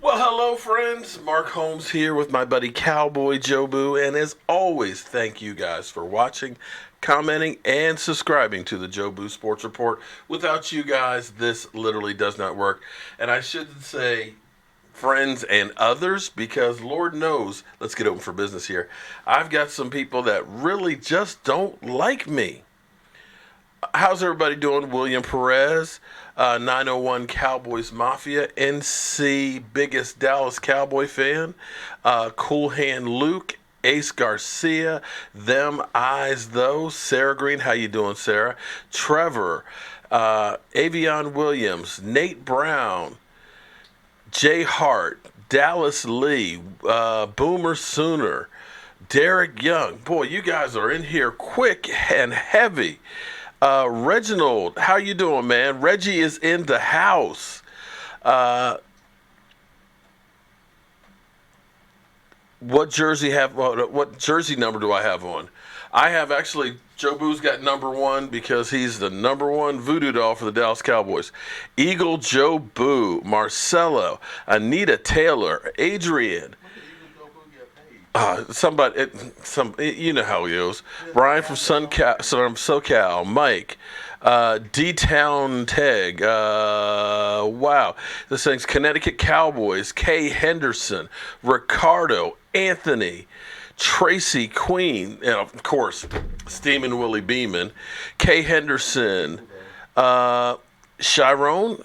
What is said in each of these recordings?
Well, hello, friends. Mark Holmes here with my buddy Cowboy Jobu. And as always, thank you guys for watching, commenting, and subscribing to the Jobu Sports Report. Without you guys, this literally does not work. And I should say friends and others because Lord knows, let's get open for business here. I've got some people that really just don't like me. How's everybody doing? William Perez, 901 Cowboys Mafia, NC biggest Dallas Cowboy fan, Cool Hand Luke, Ace Garcia, Them Eyes Those, Sarah Green, how you doing, Sarah? Trevor, Avion Williams, Nate Brown, Jay Hart, Dallas Lee, Boomer Sooner, Derek Young. Boy, you guys are in here quick and heavy. Reginald, how you doing, man? Reggie is in the house. What jersey have? What jersey number do I have on? I have actually. Joe Boo's got number one because he's the number one voodoo doll for the Dallas Cowboys. Eagle Joe Boo, Marcelo, Anita Taylor, Adrian. You know how he goes. Brian from SoCal, Mike, D-Town Teg, wow. This thing's Connecticut Cowboys, Kay Henderson, Ricardo, Anthony, Tracy Queen, and of course, Steamin' Willie Beeman, Kay Henderson, Chiron,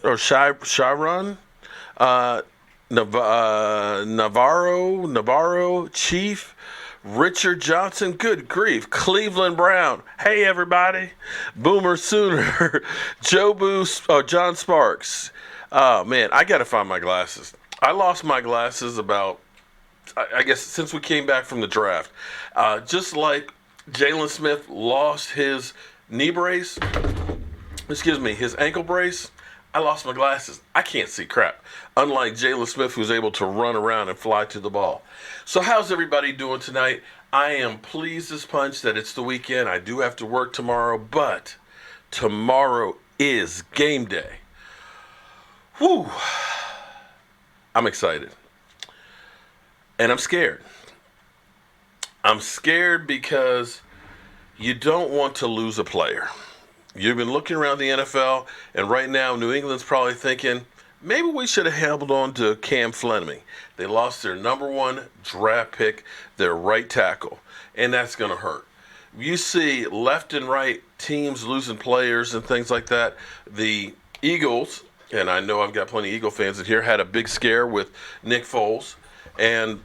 Navarro, Chief, Richard Johnson, good grief, Cleveland Brown, hey everybody, Boomer Sooner, John Sparks. Oh man, I gotta find my glasses. I lost my glasses about, I guess, since we came back from the draft. Just like Jalen Smith lost his his ankle brace, I lost my glasses. I can't see crap. Unlike Jalen Smith, who's able to run around and fly to the ball. So how's everybody doing tonight? I am pleased as punch that it's the weekend. I do have to work tomorrow, but tomorrow is game day. Whew. I'm excited. And I'm scared. I'm scared because you don't want to lose a player. You've been looking around the NFL, and right now New England's probably thinking, maybe we should have held on to Cam Fleming. They lost their number one draft pick, their right tackle, and that's going to hurt. You see left and right teams losing players and things like that. The Eagles, and I know I've got plenty of Eagle fans in here, had a big scare with Nick Foles, and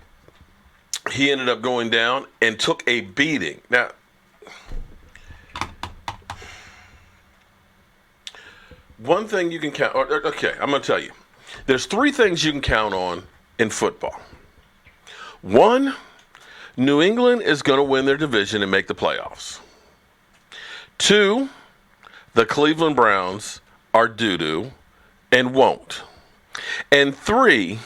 he ended up going down and took a beating. Now, one thing you can count, okay, I'm going to tell you. There's three things you can count on in football. One, New England is going to win their division and make the playoffs. Two, the Cleveland Browns are doo-doo and won't. And three,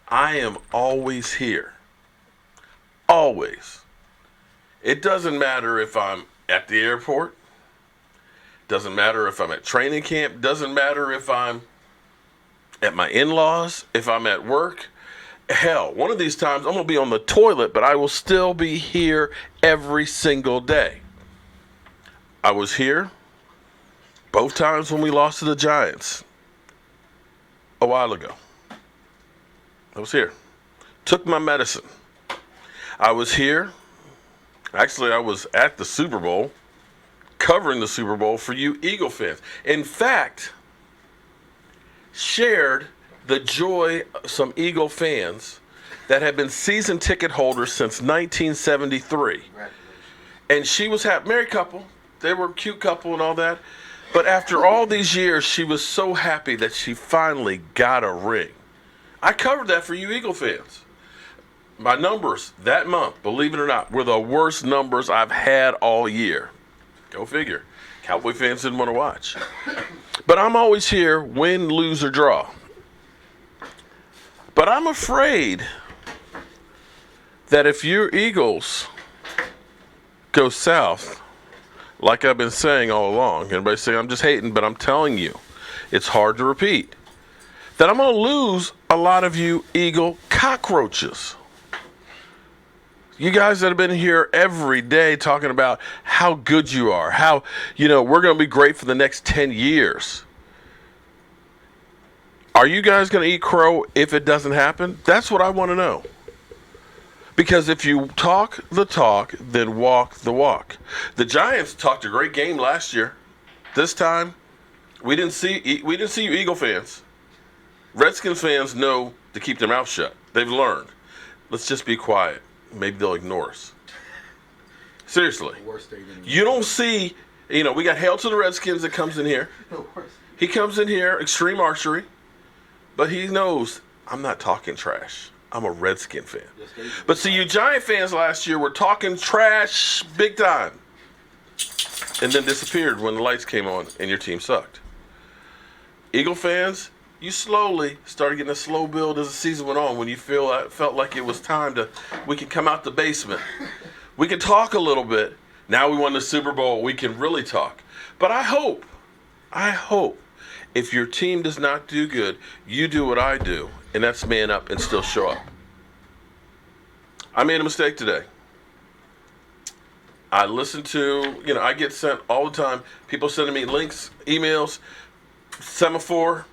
I am always here. Always. It doesn't matter if I'm at the airport. Doesn't matter if I'm at training camp. Doesn't matter if I'm at my in-laws, if I'm at work. Hell, one of these times I'm going to be on the toilet, but I will still be here every single day. I was here both times when we lost to the Giants a while ago. I was here. Took my medicine. I was here. Actually, I was at the Super Bowl, covering the Super Bowl for you Eagle fans. In fact, shared the joy of some Eagle fans that have been season ticket holders since 1973. And she was happy. Married couple. They were a cute couple and all that. But after all these years, she was so happy that she finally got a ring. I covered that for you Eagle fans. My numbers that month, believe it or not, were the worst numbers I've had all year. Go figure. Cowboy fans didn't want to watch. But I'm always here, win, lose, or draw. But I'm afraid that if your Eagles go south, like I've been saying all along, everybody saying I'm just hating, but I'm telling you, it's hard to repeat. that I'm going to lose a lot of you Eagle cockroaches. You guys that have been here every day talking about how good you are, how, we're going to be great for the next 10 years. Are you guys going to eat crow if it doesn't happen? That's what I want to know. Because if you talk the talk, then walk the walk. The Giants talked a great game last year. This time, we didn't see you Eagle fans. Redskins fans know to keep their mouth shut. They've learned. Let's just be quiet. Maybe they'll ignore us. Seriously. You don't see, we got Hail to the Redskins that comes in here. He comes in here, extreme archery, but he knows I'm not talking trash. I'm a Redskin fan. But see, you Giant fans last year were talking trash big time. And then disappeared when the lights came on and your team sucked. Eagle fans, you slowly started getting a slow build as the season went on when you felt like it was time we can come out the basement. We can talk a little bit. Now we won the Super Bowl, we can really talk. But I hope, if your team does not do good, you do what I do, and that's man up and still show up. I made a mistake today. I listen to, I get sent all the time, people sending me links, emails, semaphore,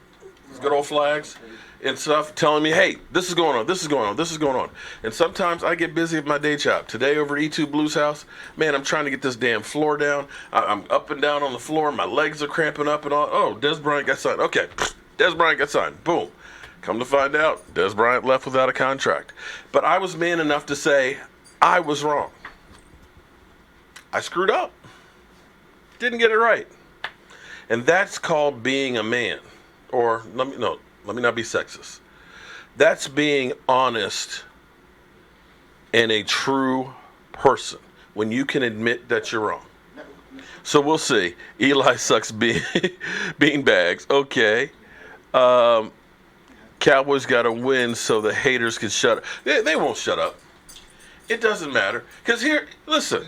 good old flags and stuff, telling me, hey, this is going on, this is going on, this is going on. And sometimes I get busy at my day job. Today over at E2 Blues House, man, I'm trying to get this damn floor down. I'm up and down on the floor. My legs are cramping up and all. Oh, Des Bryant got signed. Okay, Des Bryant got signed. Boom. Come to find out, Des Bryant left without a contract. But I was man enough to say I was wrong. I screwed up. Didn't get it right. And that's called being a man. Or, let me not be sexist. That's being honest and a true person when you can admit that you're wrong. So we'll see. Eli sucks bean bags. Okay. Cowboys got to win so the haters can shut up. They won't shut up. It doesn't matter. Because here, listen,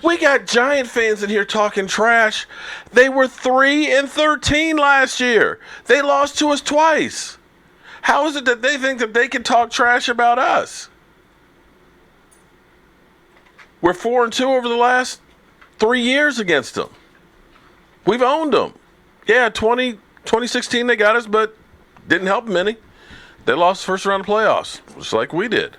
we got Giant fans in here talking trash. They were 3-13 last year. They lost to us twice. How is it that they think that they can talk trash about us? We're 4-2 over the last 3 years against them. We've owned them. Yeah, 2016 they got us, but didn't help them any. They lost the first round of playoffs, just like we did.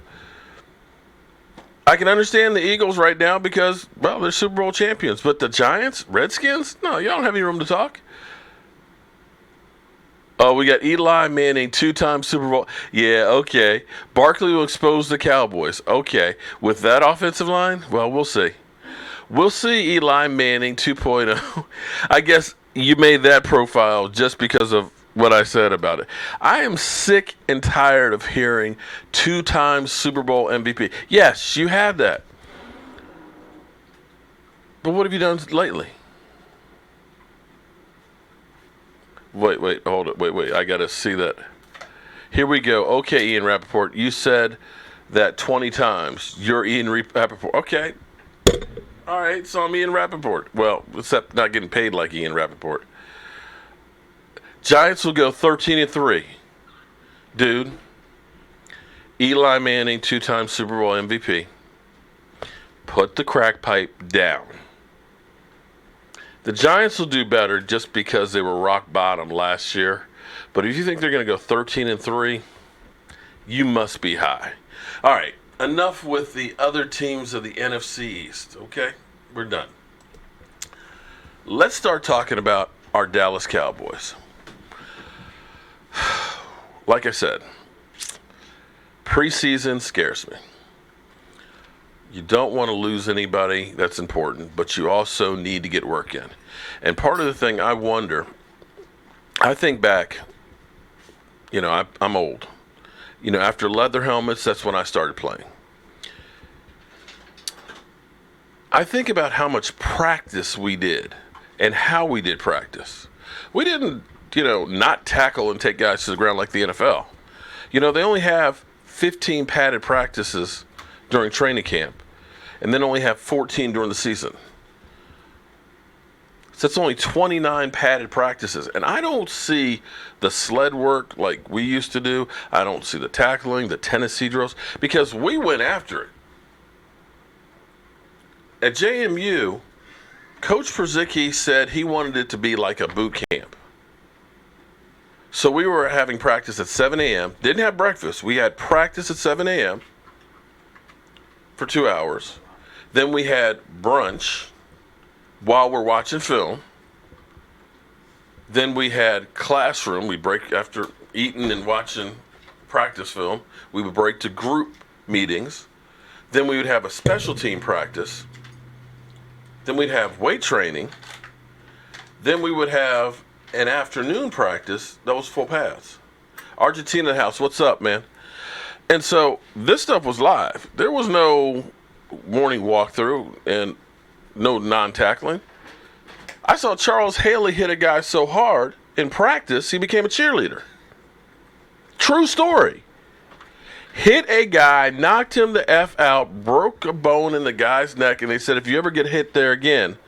I can understand the Eagles right now because, well, they're Super Bowl champions. But the Giants, Redskins, no, you don't have any room to talk. Oh, we got Eli Manning, 2-time Super Bowl. Yeah, okay. Barkley will expose the Cowboys. Okay. With that offensive line, well, we'll see. We'll see Eli Manning 2.0. I guess you made that profile just because of what I said about it. I am sick and tired of hearing 2-time Super Bowl MVP. Yes, you had that. But what have you done lately? Wait, hold it. Wait. I got to see that. Here we go. Okay, Ian Rappaport, you said that 20 times. You're Ian Rappaport. Okay. All right, so I'm Ian Rappaport. Well, except not getting paid like Ian Rappaport. Giants will go 13-3. Dude, Eli Manning, 2-time Super Bowl MVP. Put the crack pipe down. The Giants will do better just because they were rock bottom last year. But if you think they're going to go 13-3, you must be high. All right, enough with the other teams of the NFC East, okay? We're done. Let's start talking about our Dallas Cowboys. Like I said, preseason scares me. You don't want to lose anybody that's important, but you also need to get work in. And part of the thing I wonder, I think back, I'm old. After leather helmets, that's when I started playing. I think about how much practice we did and how we did practice. We didn't not tackle and take guys to the ground like the NFL. They only have 15 padded practices during training camp, and then only have 14 during the season. So it's only 29 padded practices. And I don't see the sled work like we used to do. I don't see the tackling, the Tennessee drills, because we went after it. At JMU, Coach Przicki said he wanted it to be like a boot camp. So we were having practice at 7 a.m., didn't have breakfast. We had practice at 7 a.m. for 2 hours. Then we had brunch while we're watching film. Then we had classroom. We break after eating and watching practice film. We would break to group meetings. Then we would have a special team practice. Then we'd have weight training. Then we would have an afternoon practice that was full pads. Argentina House, what's up, man? And so this stuff was live. There was no morning walkthrough and no non-tackling. I saw Charles Haley hit a guy so hard in practice, he became a cheerleader. True story. Hit a guy, knocked him the F out, broke a bone in the guy's neck, and they said, if you ever get hit there again,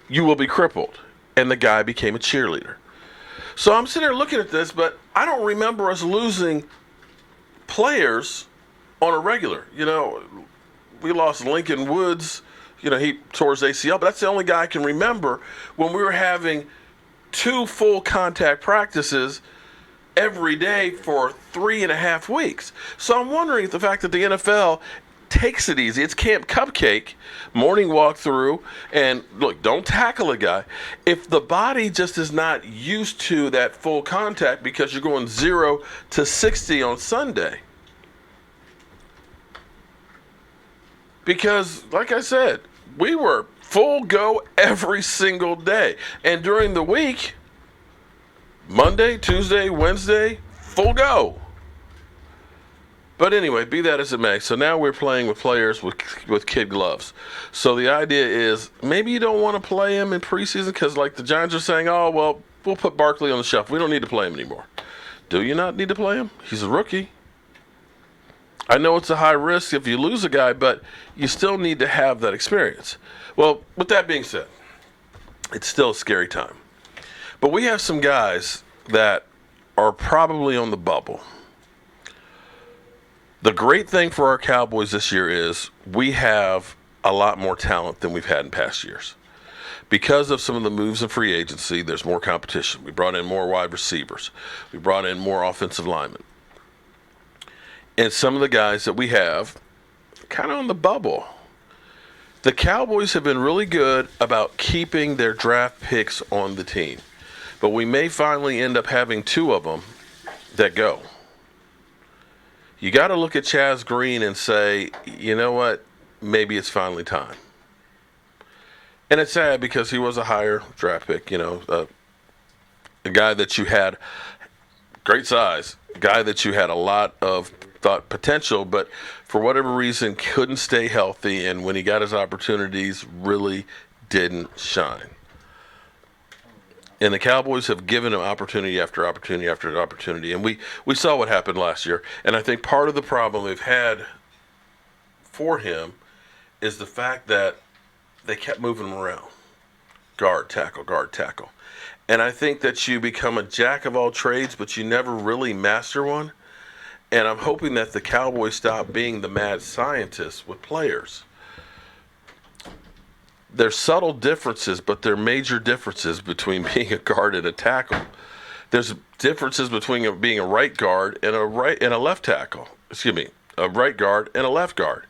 you will be crippled. And the guy became a cheerleader. So I'm sitting there looking at this, but I don't remember us losing players on a regular. You know, we lost Lincoln Woods. You know, he tore his ACL, but that's the only guy I can remember when we were having 2 full contact practices every day for 3.5 weeks. So I'm wondering if the fact that the NFL takes it easy, it's Camp Cupcake, morning walkthrough, and look, don't tackle a guy. If the body just is not used to that full contact because you're going 0 to 60 on Sunday. Because, like I said, we were full go every single day. And during the week, Monday, Tuesday, Wednesday, full go. But anyway, be that as it may. So now we're playing with players with kid gloves. So the idea is maybe you don't want to play him in preseason because like the Giants are saying, oh, well, we'll put Barkley on the shelf. We don't need to play him anymore. Do you not need to play him? He's a rookie. I know it's a high risk if you lose a guy, but you still need to have that experience. Well, with that being said, it's still a scary time. But we have some guys that are probably on the bubble. The great thing for our Cowboys this year is we have a lot more talent than we've had in past years. Because of some of the moves in free agency, there's more competition. We brought in more wide receivers. We brought in more offensive linemen. And some of the guys that we have kind of on the bubble. The Cowboys have been really good about keeping their draft picks on the team. But we may finally end up having 2 of them that go. You got to look at Chaz Green and say, you know what, maybe it's finally time. And it's sad because he was a higher draft pick, you know, a guy that you had great size, a guy that you had a lot of thought potential, but for whatever reason couldn't stay healthy, and when he got his opportunities really didn't shine. And the Cowboys have given him opportunity after opportunity after opportunity. And we saw what happened last year. And I think part of the problem we've had for him is the fact that they kept moving him around. Guard, tackle, guard, tackle. And I think that you become a jack of all trades, but you never really master one. And I'm hoping that the Cowboys stop being the mad scientists with players. There's subtle differences, but there are major differences between being a guard and a tackle. There's differences between being a right guard and a left tackle. Excuse me, a right guard and a left guard.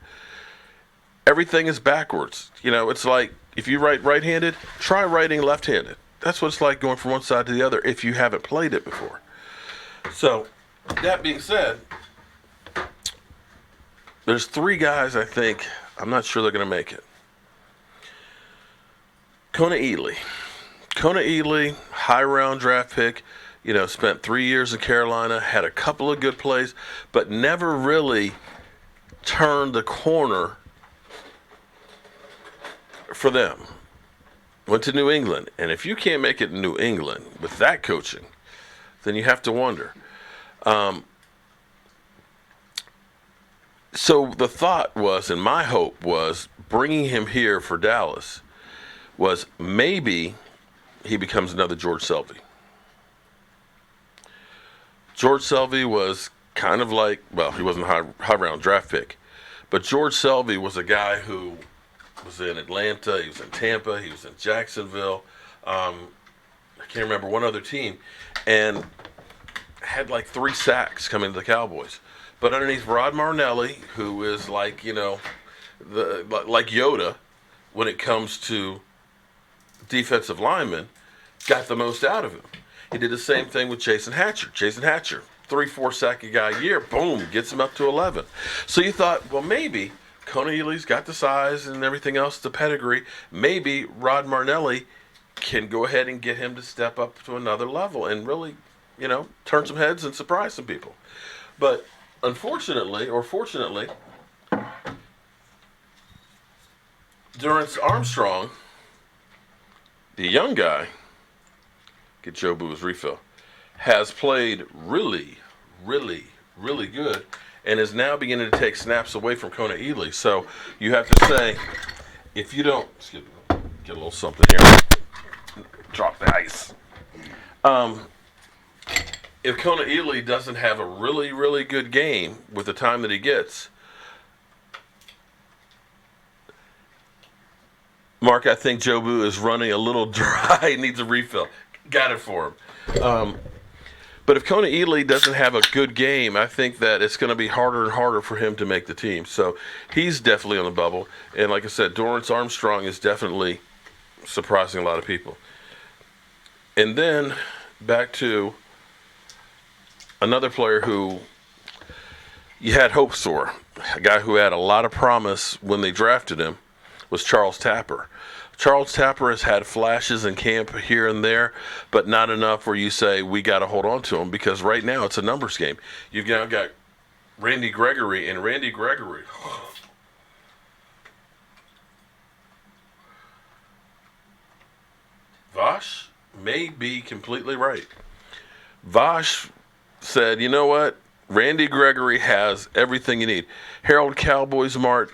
Everything is backwards. You know, it's like if you write right-handed, try writing left-handed. That's what it's like going from one side to the other if you haven't played it before. So, that being said, there's 3 guys I think, I'm not sure they're going to make it. Kona Ely, high round draft pick, you know, spent 3 years in Carolina, had a couple of good plays, but never really turned the corner for them. Went to New England, and if you can't make it in New England with that coaching, then you have to wonder. So the thought was, and my hope was, bringing him here for Dallas was maybe he becomes another George Selvey. George Selvey was kind of like, well, he wasn't a high round draft pick, but George Selvey was a guy who was in Atlanta, he was in Tampa, he was in Jacksonville, I can't remember one other team, and had like 3 sacks coming to the Cowboys. But underneath Rod Marnelli, who is like, like Yoda when it comes to defensive linemen, got the most out of him. He did the same thing with Jason Hatcher. Jason Hatcher, 3-4 sack a guy a year, boom, gets him up to 11. So you thought, well, maybe Kona Ely's got the size and everything else, the pedigree. Maybe Rod Marnelli can go ahead and get him to step up to another level and really, turn some heads and surprise some people. But unfortunately, or fortunately, Dorrance Armstrong, the young guy, get Joe Boo's refill, has played really, really, really good and is now beginning to take snaps away from Kona Ely. So you have to say, if you don't, excuse me, get a little something here, drop the ice. If Kona Ely doesn't have a really, really good game with the time that he gets, Mark, I think Joe Boo is running a little dry, needs a refill. Got it for him. But if Kona Ely doesn't have a good game, I think that it's going to be harder and harder for him to make the team. So he's definitely on the bubble. And like I said, Dorrance Armstrong is definitely surprising a lot of people. And then back to another player who you had hopes for, a guy who had a lot of promise when they drafted him, was Charles Tapper. Charles Tapper has had flashes in camp here and there, but not enough where you say we got to hold on to him, because right now it's a numbers game. You've now got Randy Gregory, and Randy Gregory, Vosh may be completely right. Vosh said, you know what? Randy Gregory has everything you need. Harold Cowboys Mart,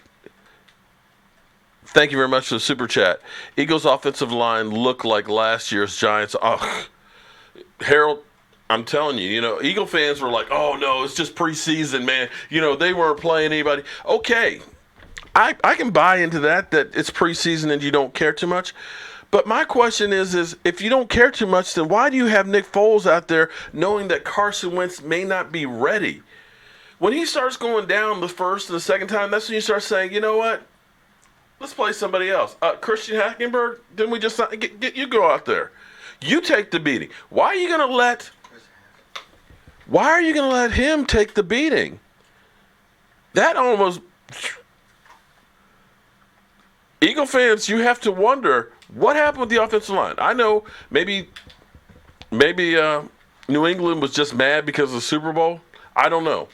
thank you very much for the super chat. Eagles offensive line looked like last year's Giants. Oh, Harold, I'm telling you, Eagle fans were like, oh, no, it's just preseason, man. They weren't playing anybody. Okay, I can buy into that it's preseason and you don't care too much. But my question is if you don't care too much, then why do you have Nick Foles out there knowing that Carson Wentz may not be ready? When he starts going down the first and the second time, that's when you start saying, you know what? Let's play somebody else. Christian Hackenberg, didn't we just get you go out there? You take the beating. Why are you going to let him take the beating? That almost... Eagle fans, you have to wonder what happened with the offensive line. I know maybe New England was just mad because of the Super Bowl. I don't know.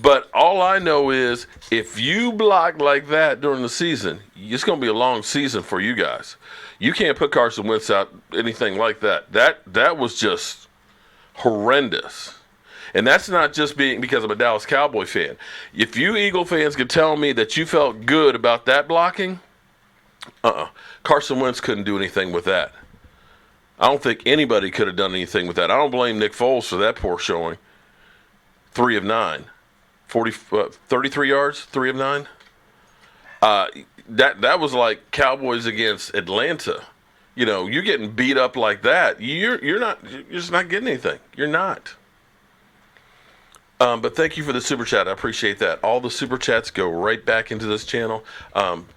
But all I know is if you block like that during the season, it's going to be a long season for you guys. You can't put Carson Wentz out, anything like that. That was just horrendous. And that's not just because I'm a Dallas Cowboy fan. If you Eagle fans could tell me that you felt good about that blocking, Carson Wentz couldn't do anything with that. I don't think anybody could have done anything with that. I don't blame Nick Foles for that poor showing. 3 of 9. 33 yards, 3 of 9. That was like Cowboys against Atlanta. You're getting beat up like that. You're just not getting anything. You're not. But thank you for the super chat. I appreciate that. All the super chats go right back into this channel.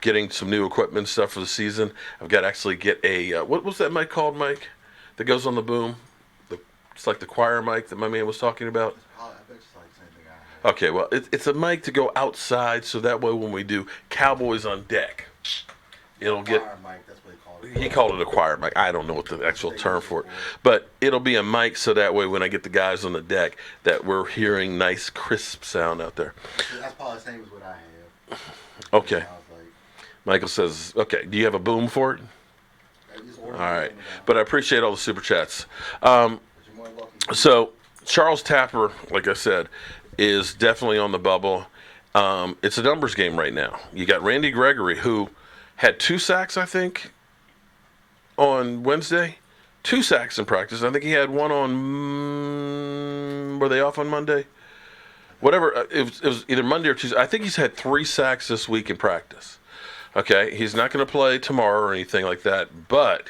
Getting some new equipment and stuff for the season. I've got to actually get a what was that mic called, Mike? That goes on the boom. It's like the choir mic that my man was talking about. Okay, well, it's a mic to go outside, so that way when we do Cowboys on deck, it'll get... Mic, that's what he called it a choir mic. I don't know what the actual term for it. But it'll be a mic, so that way when I get the guys on the deck, that we're hearing nice, crisp sound out there. That's probably the same as what I have. Okay. Michael says, okay, do you have a boom for it? All right. But I appreciate all the super chats. So, Charles Tapper, like I said, is definitely on the bubble. It's a numbers game right now. You got Randy Gregory, who had 2 sacks, I think, on Wednesday, 2 sacks in practice. I think he had one on. Were they off on Monday? Whatever. It was either Monday or Tuesday. I think he's had 3 sacks this week in practice. Okay, he's not going to play tomorrow or anything like that, but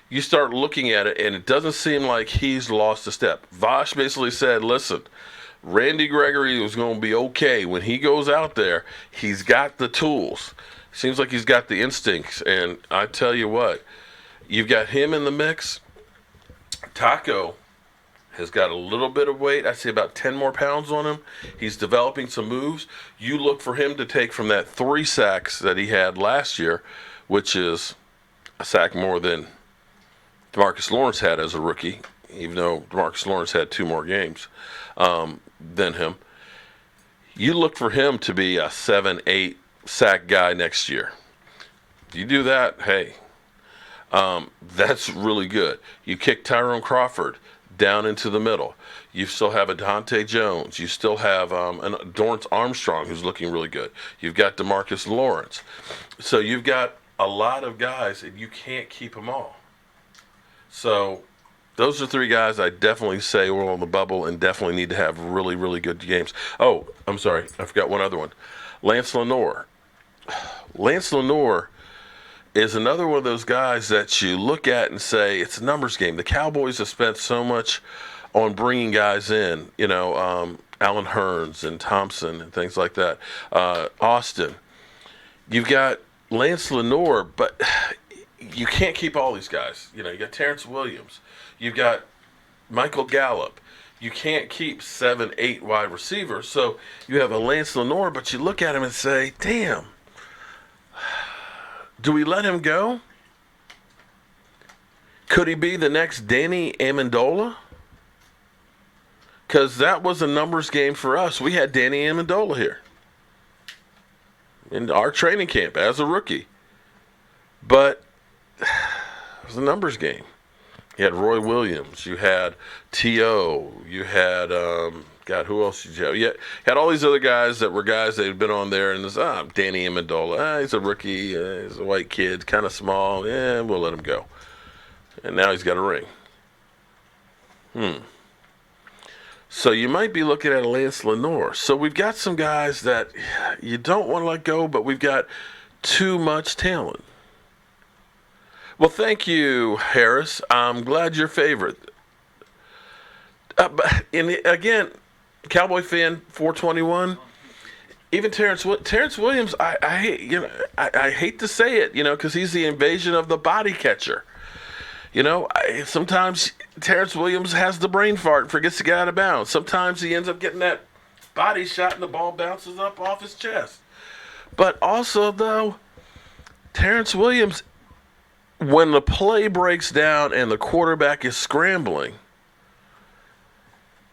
you start looking at it, and it doesn't seem like he's lost a step. Vosh basically said, listen, Randy Gregory was going to be okay. When he goes out there, he's got the tools. Seems like he's got the instincts, and I tell you what, you've got him in the mix. Taco has got a little bit of weight. I'd say about 10 more pounds on him. He's developing some moves. You look for him to take from that 3 sacks that he had last year, which is a sack more than DeMarcus Lawrence had as a rookie, even though DeMarcus Lawrence had 2 more games than him. You look for him to be a 7-8 sack guy next year. You do that, hey, that's really good. You kick Tyrone Crawford down into the middle. You still have a Dante Jones. You still have an Dorrance Armstrong who's looking really good. You've got DeMarcus Lawrence. So you've got a lot of guys, and you can't keep them all. So those are 3 guys I definitely say were on the bubble and definitely need to have really, really good games. Oh, I'm sorry. I forgot one other one. Lance Lenoir. Lance Lenoir is another one of those guys that you look at and say it's a numbers game. The Cowboys have spent so much on bringing guys in, Alan Hearns and Thompson and things like that. Austin. You've got Lance Lenoir, but you can't keep all these guys. You got Terrence Williams. You've got Michael Gallup. You can't keep 7, 8 wide receivers. So you have a Lance Lenoir, but you look at him and say, damn, do we let him go? Could he be the next Danny Amendola? Because that was a numbers game for us. We had Danny Amendola here in our training camp as a rookie. But it was a numbers game. You had Roy Williams. You had T.O. You had, God, who else did you have? You had all these other guys that were guys that had been on there. And Danny Amendola. He's a rookie. He's a white kid, kind of small. Yeah, we'll let him go. And now he's got a ring. So you might be looking at a Lance Lenoir. So we've got some guys that you don't want to let go, but we've got too much talent. Well, thank you, Harris. I'm glad you're favorite. Again, Cowboy fan 421. Even Terrence Williams, I hate to say it, because he's the invasion of the body catcher. Sometimes Terrence Williams has the brain fart and forgets to get out of bounds. Sometimes he ends up getting that body shot and the ball bounces up off his chest. But also, though, Terrence Williams, when the play breaks down and the quarterback is scrambling,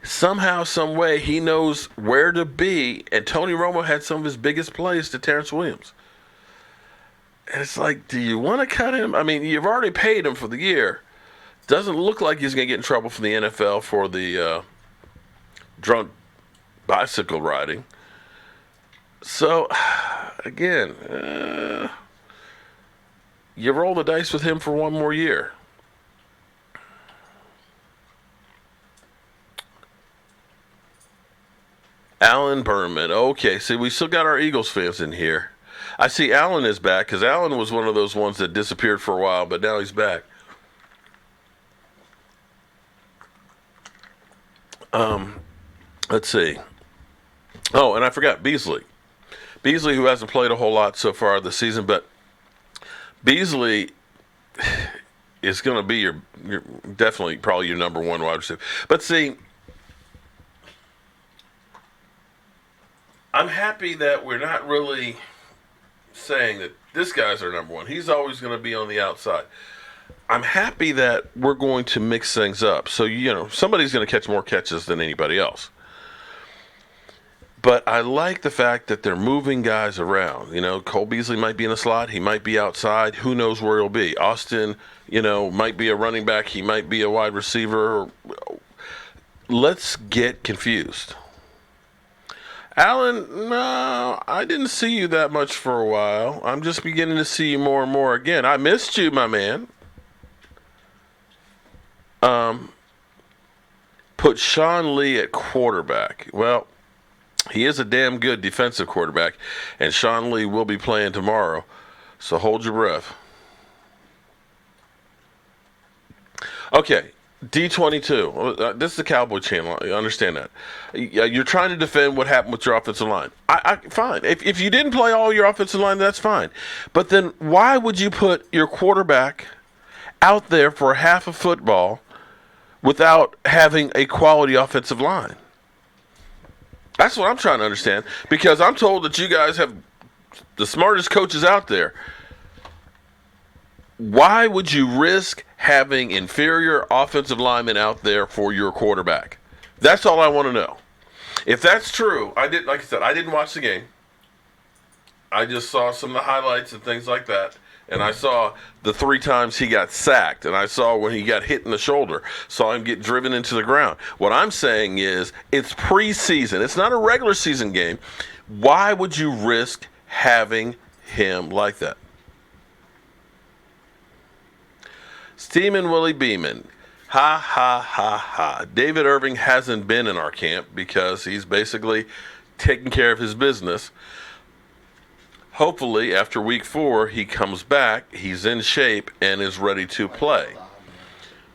somehow, some way, he knows where to be. And Tony Romo had some of his biggest plays to Terrence Williams. And it's like, do you want to cut him? I mean, you've already paid him for the year. Doesn't look like he's going to get in trouble from the NFL for the drunk bicycle riding. So, again, you roll the dice with him for one more year. Alan Berman. Okay, see, we still got our Eagles fans in here. I see Alan is back, because Alan was one of those ones that disappeared for a while, but now he's back. Let's see. Oh, and I forgot Beasley. Beasley, who hasn't played a whole lot so far this season, but Beasley is going to be your definitely probably your number 1 wide receiver. But see, I'm happy that we're not really saying that this guy's our number 1. He's always going to be on the outside. I'm happy that we're going to mix things up. So, somebody's going to catch more catches than anybody else. But I like the fact that they're moving guys around. Cole Beasley might be in the slot. He might be outside. Who knows where he'll be? Austin, might be a running back. He might be a wide receiver. Let's get confused. Alan, no, I didn't see you that much for a while. I'm just beginning to see you more and more again. I missed you, my man. Put Sean Lee at quarterback. Well, he is a damn good defensive quarterback, and Sean Lee will be playing tomorrow, so hold your breath. Okay, D22. This is the Cowboy channel. I understand that. You're trying to defend what happened with your offensive line. Fine. If you didn't play all your offensive line, that's fine. But then why would you put your quarterback out there for half of football without having a quality offensive line? That's what I'm trying to understand, because I'm told that you guys have the smartest coaches out there. Why would you risk having inferior offensive linemen out there for your quarterback? That's all I want to know. If that's true, like I said, I didn't watch the game. I just saw some of the highlights and things like that. And I saw the 3 times he got sacked. And I saw when he got hit in the shoulder. Saw him get driven into the ground. What I'm saying is, it's preseason. It's not a regular season game. Why would you risk having him like that? Steeman Willie Beeman. Ha, ha, ha, ha. David Irving hasn't been in our camp because he's basically taking care of his business. Hopefully, after week 4, he comes back, he's in shape, and is ready to play.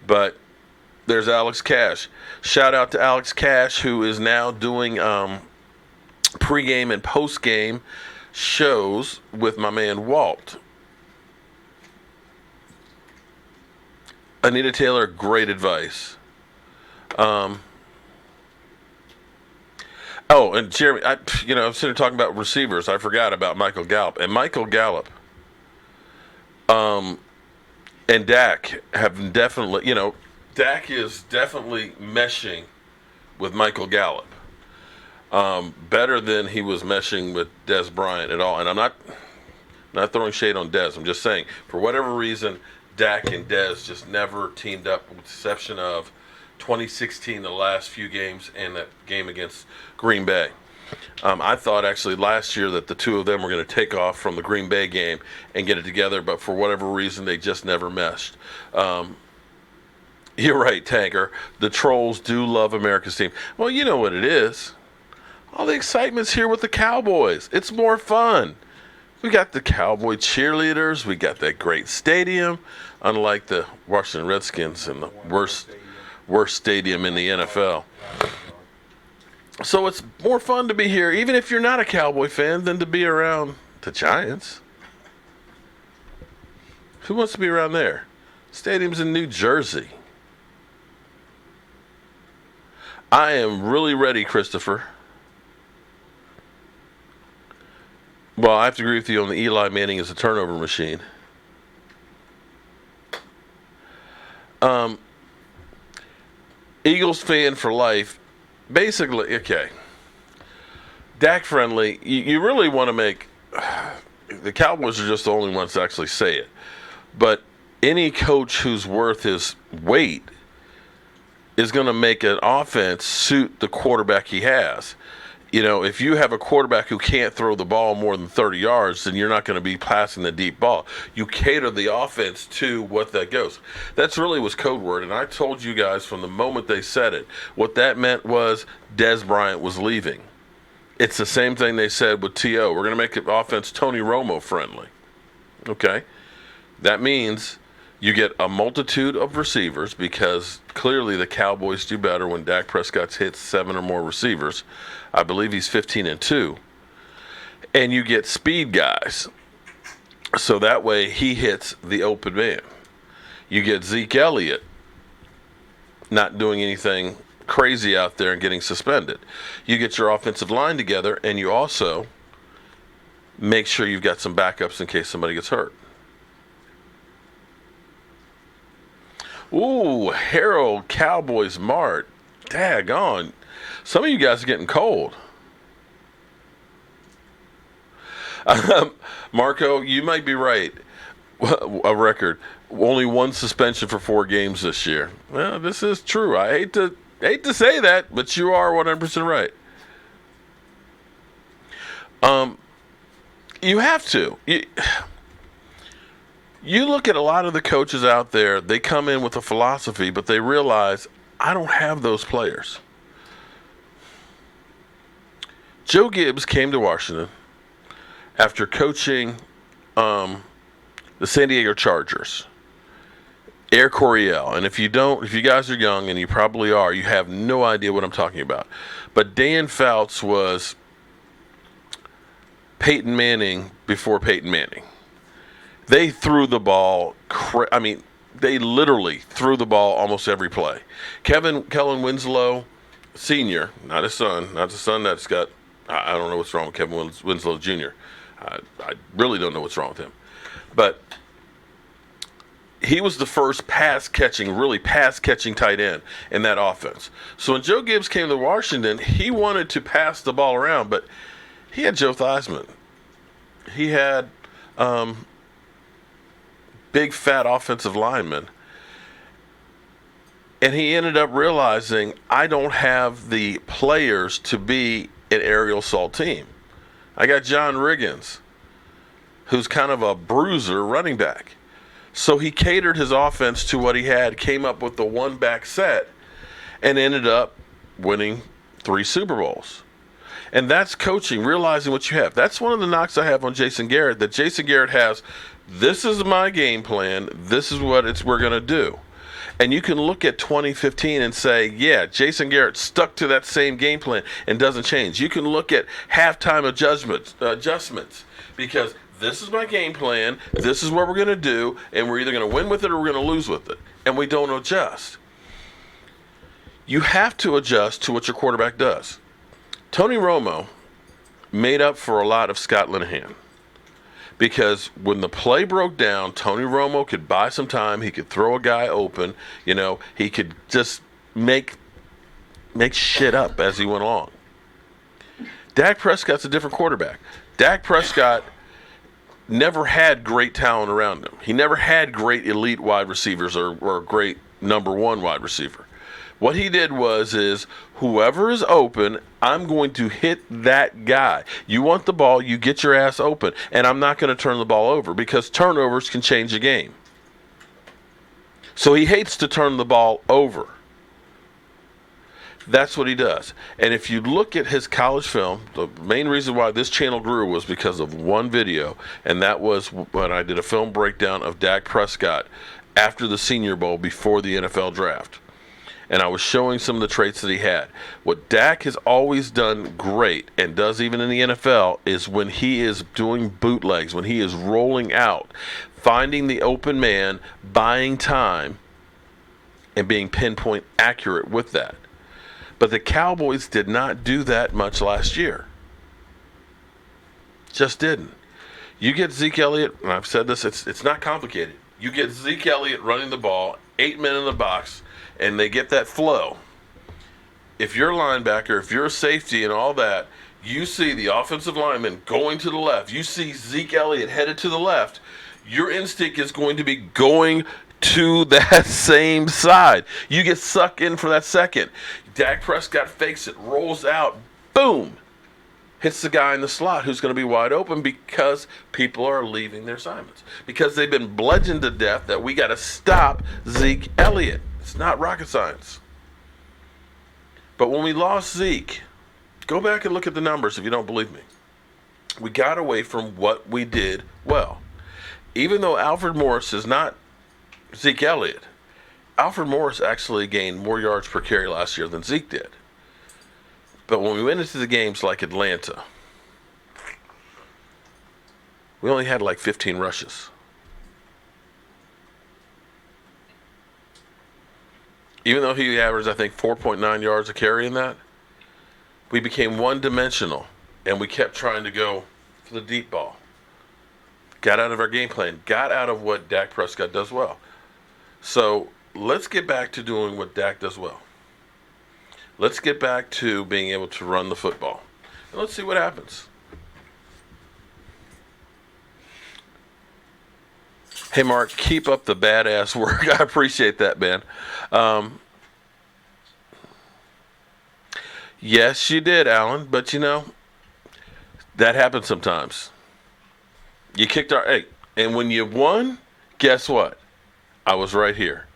But there's Alex Cash. Shout out to Alex Cash, who is now doing pregame and postgame shows with my man Walt. Anita Taylor, great advice. Oh, and Jeremy, I'm sitting here talking about receivers. I forgot about Michael Gallup. And Michael Gallup and Dak have definitely, Dak is definitely meshing with Michael Gallup better than he was meshing with Dez Bryant at all. And I'm not throwing shade on Dez. I'm just saying, for whatever reason, Dak and Dez just never teamed up, with the exception of 2016, the last few games, and that game against Green Bay. I thought actually last year that the two of them were going to take off from the Green Bay game and get it together, but for whatever reason, they just never meshed. You're right, Tanker. The trolls do love America's team. Well, you know what it is. All the excitement's here with the Cowboys. It's more fun. We got the Cowboy cheerleaders. We got that great stadium, unlike the Washington Redskins and the worst stadium in the NFL. So it's more fun to be here, even if you're not a Cowboy fan, than to be around the Giants. Who wants to be around there? Stadium's in New Jersey. I am really ready, Christopher. Well, I have to agree with you on the Eli Manning as a turnover machine. Eagles fan for life. Basically, okay. Dak friendly. You really want to make. The Cowboys are just the only ones to actually say it. But any coach who's worth his weight is going to make an offense suit the quarterback he has. If you have a quarterback who can't throw the ball more than 30 yards, then you're not going to be passing the deep ball. You cater the offense to what that goes. That's really was code word, and I told you guys from the moment they said it, what that meant was Dez Bryant was leaving. It's the same thing they said with T.O. We're going to make the offense Tony Romo friendly. Okay? That means you get a multitude of receivers, because clearly the Cowboys do better when Dak Prescott hits 7 or more receivers. I believe he's 15-2. And you get speed guys. So that way he hits the open man. You get Zeke Elliott not doing anything crazy out there and getting suspended. You get your offensive line together, and you also make sure you've got some backups in case somebody gets hurt. Ooh, Harold Cowboys Mart. Daggone. Some of you guys are getting cold. Marco, you might be right. A record. Only 1 suspension for 4 games this year. Well, this is true. I hate to say that, but you are 100% right. You have to. You look at a lot of the coaches out there, they come in with a philosophy, but they realize, I don't have those players. Joe Gibbs came to Washington after coaching the San Diego Chargers. Air Coryell. And if you guys are young, and you probably are, you have no idea what I'm talking about. But Dan Fouts was Peyton Manning before Peyton Manning. They threw the ball, they literally threw the ball almost every play. Kellen Winslow Sr., not his son, not the son that's got, I don't know what's wrong with Kevin Winslow Jr. I really don't know what's wrong with him. But he was the first pass catching tight end in that offense. So when Joe Gibbs came to Washington, he wanted to pass the ball around, but he had Joe Theismann. He had big, fat offensive linemen. And he ended up realizing, I don't have the players to be an aerial assault team. I got John Riggins, who's kind of a bruiser running back. So he catered his offense to what he had, came up with the one-back set, and ended up winning 3 Super Bowls. And that's coaching, realizing what you have. That's one of the knocks I have on Jason Garrett, that Jason Garrett has, this is my game plan, this is what we're going to do. And you can look at 2015 and say, yeah, Jason Garrett stuck to that same game plan and doesn't change. You can look at halftime adjustments because this is my game plan, this is what we're going to do, and we're either going to win with it or we're going to lose with it. And we don't adjust. You have to adjust to what your quarterback does. Tony Romo made up for a lot of Scott Linehan. Because when the play broke down, Tony Romo could buy some time. He could throw a guy open. He could just make shit up as he went along. Dak Prescott's a different quarterback. Dak Prescott never had great talent around him. He never had great elite wide receivers or a great number one wide receiver. What he did is whoever is open, I'm going to hit that guy. You want the ball, you get your ass open. And I'm not going to turn the ball over because turnovers can change a game. So he hates to turn the ball over. That's what he does. And if you look at his college film, the main reason why this channel grew was because of one video. And that was when I did a film breakdown of Dak Prescott after the Senior Bowl before the NFL draft. And I was showing some of the traits that he had. What Dak has always done great, and does even in the NFL, is when he is doing bootlegs, when he is rolling out, finding the open man, buying time, and being pinpoint accurate with that. But the Cowboys did not do that much last year. Just didn't. You get Zeke Elliott, and I've said this, it's not complicated. You get Zeke Elliott running the ball, 8 men in the box, and they get that flow. If you're a linebacker, if you're a safety and all that, you see the offensive lineman going to the left, you see Zeke Elliott headed to the left, your instinct is going to be going to that same side. You get sucked in for that second. Dak Prescott fakes it, rolls out, boom, hits the guy in the slot who's going to be wide open because people are leaving their assignments. Because they've been bludgeoned to death that we got to stop Zeke Elliott. It's not rocket science. But when we lost Zeke, go back and look at the numbers if you don't believe me. We got away from what we did well. Even though Alfred Morris is not Zeke Elliott, Alfred Morris actually gained more yards per carry last year than Zeke did. But when we went into the games like Atlanta, we only had like 15 rushes. Even though he averaged, I think, 4.9 yards a carry in that, we became one-dimensional, and we kept trying to go for the deep ball. Got out of our game plan. Got out of what Dak Prescott does well. So let's get back to doing what Dak does well. Let's get back to being able to run the football. And let's see what happens. Hey, Mark, keep up the badass work. I appreciate that, man. Yes, you did, Alan. But, that happens sometimes. You kicked our... Hey, and when you won, Guess what? I was right here.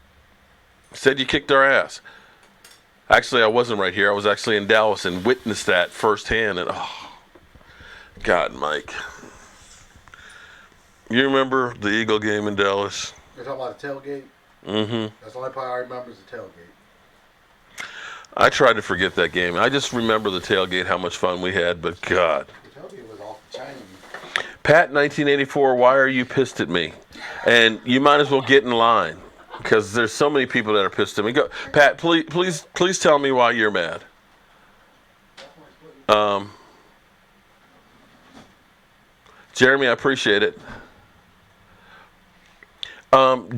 Said you kicked our ass. Actually, I wasn't right here. I was actually in Dallas and witnessed that firsthand. And oh, God, Mike. You remember the Eagle game in Dallas? You're talking about the tailgate? Mm-hmm. That's the only part I remember is the tailgate. I tried to forget that game. I just remember the tailgate, how much fun we had, but God. The tailgate was off the chain. Pat, 1984, why are you pissed at me? And you might as well get in line because there's so many people that are pissed at me. Go, Pat, please tell me why you're mad. Jeremy, I appreciate it.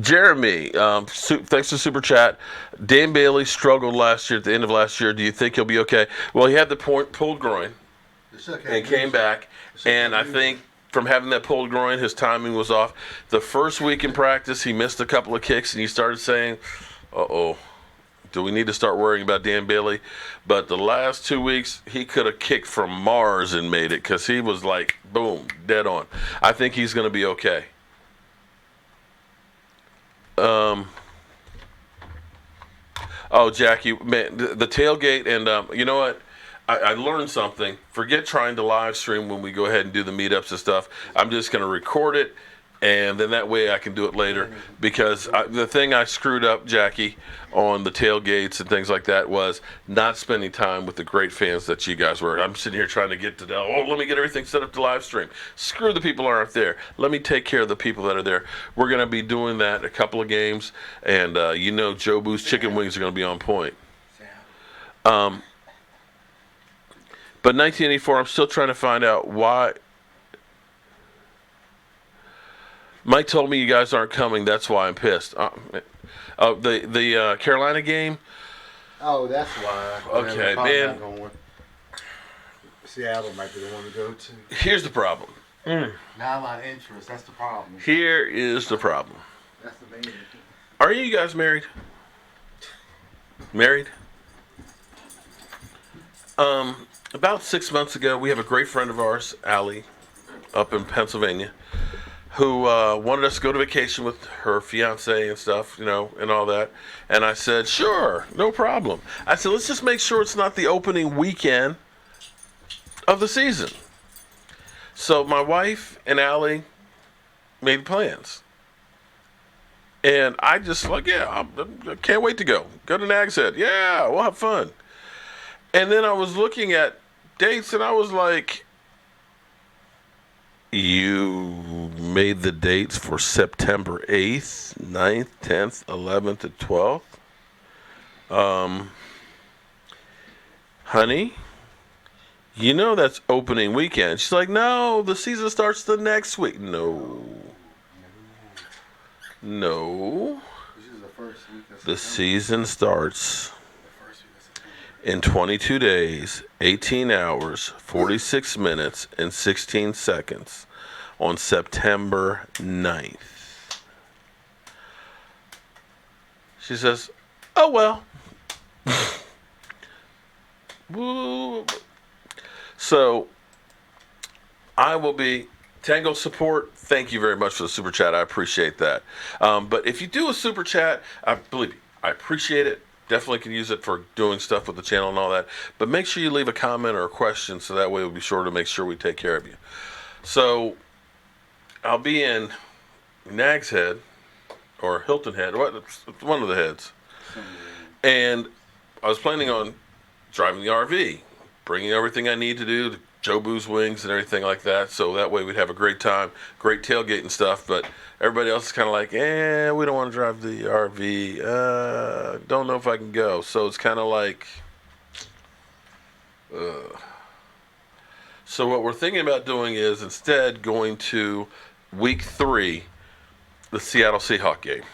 Jeremy, thanks for Super Chat. Dan Bailey struggled last year at the end of last year. Do you think he'll be okay? Well, he had the pulled groin and came back. And I think from having that pulled groin, his timing was off. The first week in practice, he missed a couple of kicks, and he started saying, uh-oh, do we need to start worrying about Dan Bailey? But the last 2 weeks, he could have kicked from Mars and made it because he was like, boom, dead on. I think he's going to be okay. Oh, Jackie, man, the tailgate, and you know what? I learned something. Forget trying to live stream when we go ahead and do the meetups and stuff. I'm just going to record it, and then that way I can do it later. Because the thing I screwed up, Jackie, on the tailgates and things like that was not spending time with the great fans that you guys were. I'm sitting here trying to get to let me get everything set up to live stream. Screw the people who aren't there. Let me take care of the people that are there. We're going to be doing that a couple of games, and Joe Boo's chicken wings are going to be on point. But 1984, I'm still trying to find out why. Mike told me you guys aren't coming. That's why I'm pissed. The Carolina game. Oh, that's why. Okay, man. Seattle might be the one to go to. Here's the problem. Not a lot of interest. That's the problem. Here is the problem. That's the main thing. Are you guys married? Married? About 6 months ago, we have a great friend of ours, Allie, up in Pennsylvania, who wanted us to go to vacation with her fiance and stuff, and all that. And I said, sure, no problem. I said, let's just make sure it's not the opening weekend of the season. So my wife and Allie made plans. And I just I can't wait to go. Go to Nag's Head. Yeah, we'll have fun. And then I was looking at dates, and I was like, you made the dates for September 8th, 9th, 10th, 11th, and 12th. Honey, that's opening weekend. She's like, no, the season starts the next week. No. The season starts in 22 days, 18 hours, 46 minutes, and 16 seconds on September 9th. She says, oh, well. So, I will be Tango support. Thank you very much for the super chat. I appreciate that. But if you do a super chat, believe me, I appreciate it. Definitely can use it for doing stuff with the channel and all that. But make sure you leave a comment or a question so that way we'll be sure to make sure we take care of you. So I'll be in Nag's Head or Hilton Head, one of the heads. And I was planning on driving the RV, bringing everything I need to do, the Joe Boo's wings and everything like that. So that way we'd have a great time, great tailgate and stuff. But everybody else is kind of like, we don't want to drive the RV. Don't know if I can go. So it's kind of like, So what we're thinking about doing is instead going to week 3, the Seattle Seahawks game,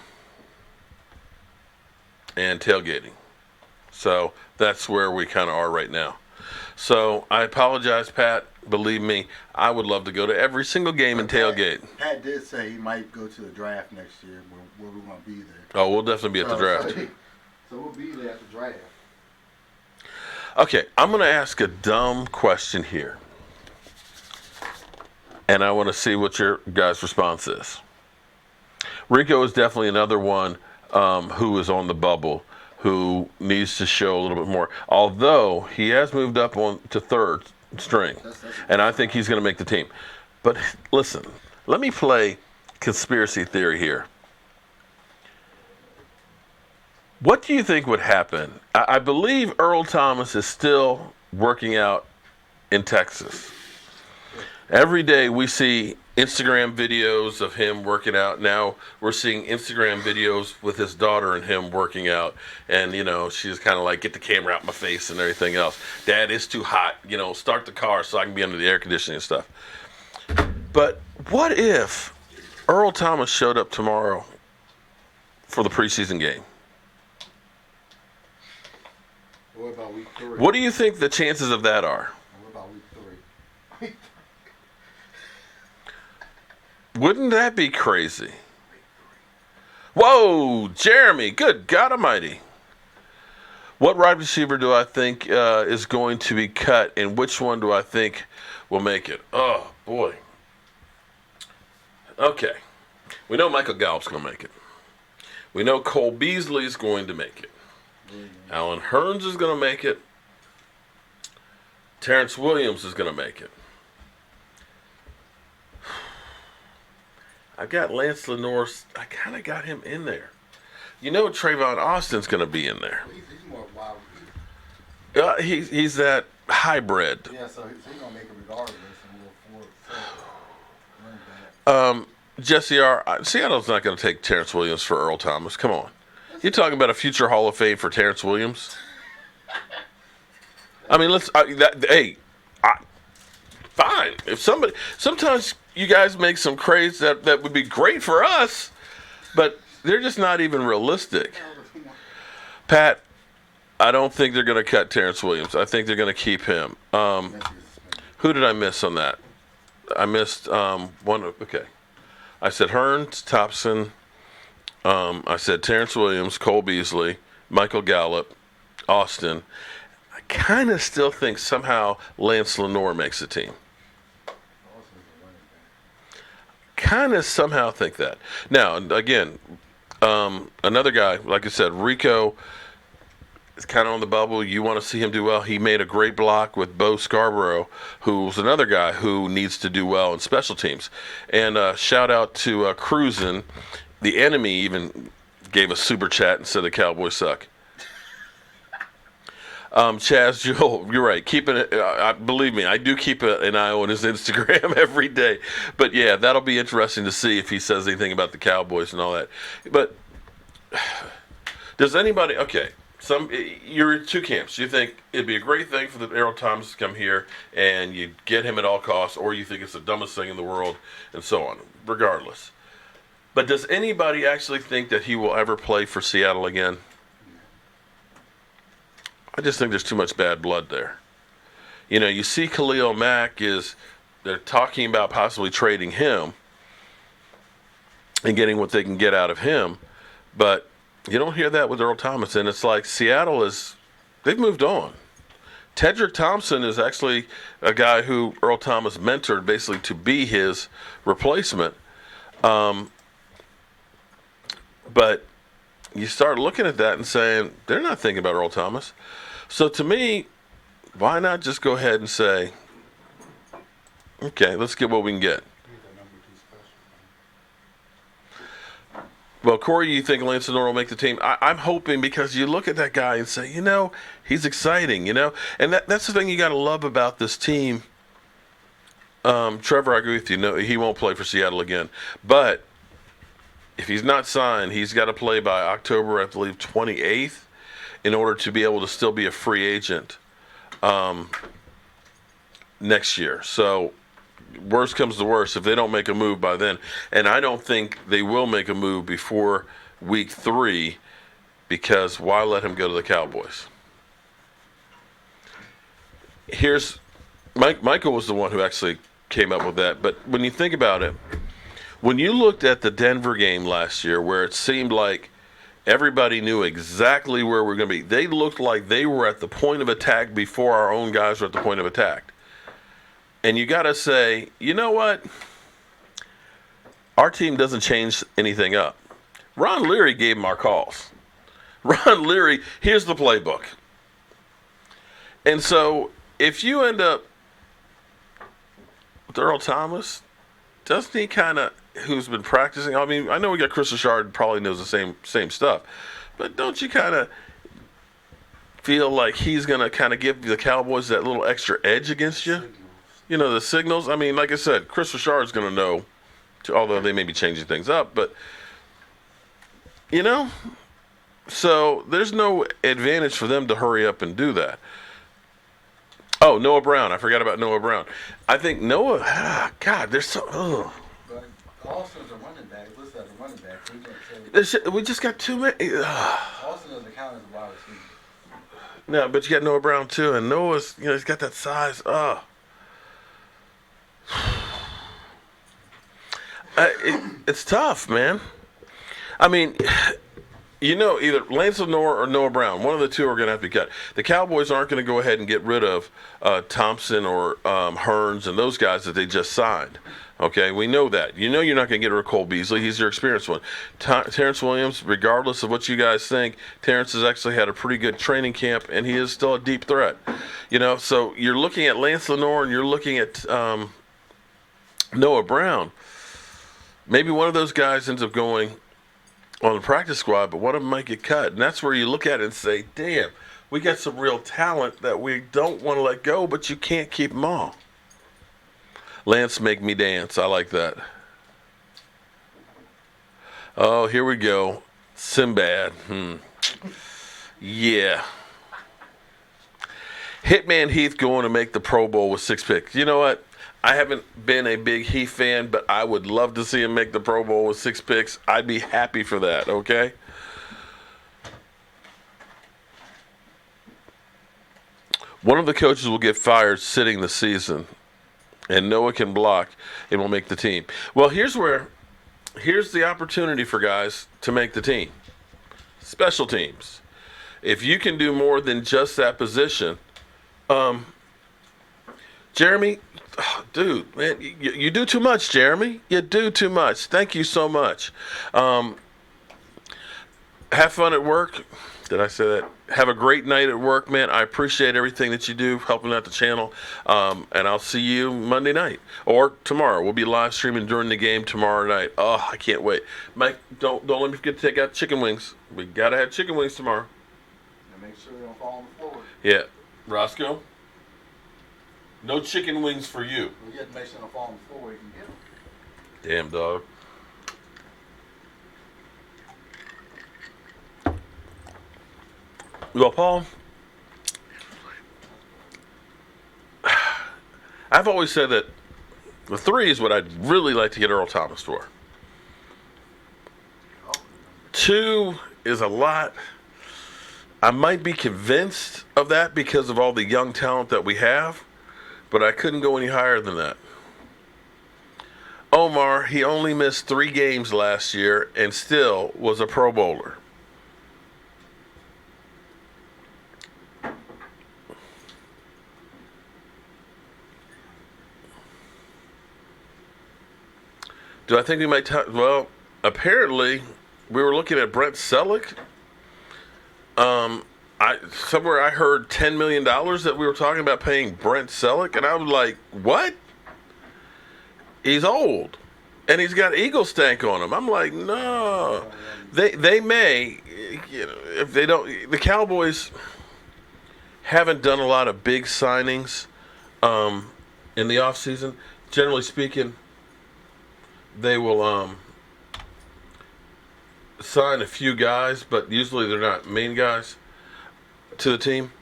and tailgating. So that's where we kind of are right now. So I apologize, Pat. Believe me, I would love to go to every single game and tailgate. Pat did say he might go to the draft next year where we want to be there. Oh, we'll definitely be at the draft. So we'll be there at the draft. Okay, I'm going to ask a dumb question here. And I want to see what your guys' response is. Rico is definitely another one who is on the bubble, who needs to show a little bit more. Although he has moved up on to third string, and I think he's going to make the team. But listen, let me play conspiracy theory here. What do you think would happen? I believe Earl Thomas is still working out in Texas. Every day we see Instagram videos of him working out. Now we're seeing Instagram videos with his daughter and him working out. And, she's kind of like, get the camera out my face and everything else. Dad, it's too hot. Start the car so I can be under the air conditioning and stuff. But what if Earl Thomas showed up tomorrow for the preseason game? What about week 3? What do you think the chances of that are? What about week 3? Wouldn't that be crazy? Whoa, Jeremy, good God Almighty. What wide receiver do I think is going to be cut, and which one do I think will make it? Oh, boy. Okay. We know Michael Gallup's going to make it. We know Cole Beasley is going to make it. Alan Hearns is going to make it. Terrence Williams is going to make it. I got Lance Lenore. I kind of got him in there. Trayvon Austin's going to be in there. He's more wild. He's that hybrid. Yeah, so he's going to make it regardless. Jesse R. Seattle's not going to take Terrence Williams for Earl Thomas. Come on. You're talking about a future Hall of Fame for Terrence Williams? I mean, fine. If sometimes you guys make some trades that would be great for us, but they're just not even realistic. Pat, I don't think they're going to cut Terrence Williams. I think they're going to keep him. Who did I miss on that? I missed one. Okay. I said Hearns, Thompson. I said Terrence Williams, Cole Beasley, Michael Gallup, Austin. I kind of still think somehow Lance Lenore makes the team. Kind of somehow think that. Now, again, another guy, like I said, Rico is kind of on the bubble. You want to see him do well. He made a great block with Bo Scarborough, who's another guy who needs to do well in special teams. And shout out to Cruisin'. The enemy even gave a super chat and said the Cowboys suck. Chaz Jewell, you're right. Keeping it, believe me, I do keep an eye on his Instagram every day. But yeah, that'll be interesting to see if he says anything about the Cowboys and all that. But does anybody? Okay, you're in two camps. You think it'd be a great thing for the Earl Thomas to come here and you get him at all costs, or you think it's the dumbest thing in the world, and so on. Regardless. But does anybody actually think that he will ever play for Seattle again? I just think there's too much bad blood there. You see Khalil Mack they're talking about possibly trading him and getting what they can get out of him. But you don't hear that with Earl Thomas. And it's like they've moved on. Tedrick Thompson is actually a guy who Earl Thomas mentored basically to be his replacement. But you start looking at that and saying, they're not thinking about Earl Thomas. So to me, why not just go ahead and say, okay, let's get what we can get. Well, Corey, you think Lance Lenore will make the team? I'm hoping, because you look at that guy and say, he's exciting, And that's the thing you got to love about this team. Trevor, I agree with you. No, he won't play for Seattle again. But if he's not signed, he's got to play by October, I believe, 28th, in order to be able to still be a free agent next year. So worst comes to worst, if they don't make a move by then, and I don't think they will make a move before week 3, because why let him go to the Cowboys? Here's Michael was the one who actually came up with that, but when you think about it, when you looked at the Denver game last year, where it seemed like everybody knew exactly where we're going to be, they looked like they were at the point of attack before our own guys were at the point of attack. And you got to say, you know what? our team doesn't change anything up. Ron Leary gave him our calls. Ron Leary, here's the playbook. And so if you end up with Earl Thomas, doesn't he kind of, who's been practicing? I mean, I know we got Chris Richard, probably knows the same stuff. But don't you kind of feel like he's going to kind of give the Cowboys that little extra edge against you? You know, the signals. I mean, like I said, Chris Richard's going to know, although they may be changing things up. But, you know, so there's no advantage for them to hurry up and do that. Oh, Noah Brown. I forgot about Noah Brown. I think Noah, God, there's so, ugh. But Austin's a running back. Listed as a running back. We just got too many. Austin doesn't count as a wide receiver. No, but you got Noah Brown too, and Noah's, he's got that size. It's tough, man. I mean, either Lance Lenore or Noah Brown, one of the two are going to have to be cut. The Cowboys aren't going to go ahead and get rid of Thompson or Hearns and those guys that they just signed. Okay, we know that. You're not going to get rid of Cole Beasley. He's your experienced one. Terrence Williams, regardless of what you guys think, Terrence has actually had a pretty good training camp, and he is still a deep threat. So you're looking at Lance Lenore and you're looking at Noah Brown. Maybe one of those guys ends up going on the practice squad, but one of them might get cut. And that's where you look at it and say, damn, we got some real talent that we don't want to let go, but you can't keep them all. Lance, make me dance. I like that. Oh, here we go. Sinbad. Yeah. Hitman Heath going to make the Pro Bowl with 6 picks. You know what? I haven't been a big Heath fan, but I would love to see him make the Pro Bowl with 6 picks. I'd be happy for that, okay? One of the coaches will get fired sitting the season, and Noah can block and will make the team. Well, here's the opportunity for guys to make the team. Special teams. If you can do more than just that position, Jeremy, dude, man, you do too much, Jeremy. You do too much. Thank you so much. Have fun at work. Did I say that? Have a great night at work, man. I appreciate everything that you do, helping out the channel. And I'll see you Monday night or tomorrow. We'll be live streaming during the game tomorrow night. Oh, I can't wait. Mike, don't let me forget to take out chicken wings. We gotta have chicken wings tomorrow. And make sure they don't fall on the floor. Yeah. Roscoe? No chicken wings for you. Well, you have to make sure they don't fall on the floor where you can get them. Damn, dog. Well, Paul, I've always said that the 3 is what I'd really like to get Earl Thomas for. 2 is a lot. I might be convinced of that because of all the young talent that we have, but I couldn't go any higher than that. Omar, he only missed 3 games last year and still was a Pro Bowler. Do I think we might? Well, apparently, we were looking at Brent Selleck. Somewhere I heard $10 million that we were talking about paying Brent Selleck, and I was like, "What? He's old, and he's got eagle stank on him." I'm like, "No, they may, if they don't." The Cowboys haven't done a lot of big signings in the offseason. Generally speaking, they will sign a few guys, but usually they're not main guys to the team.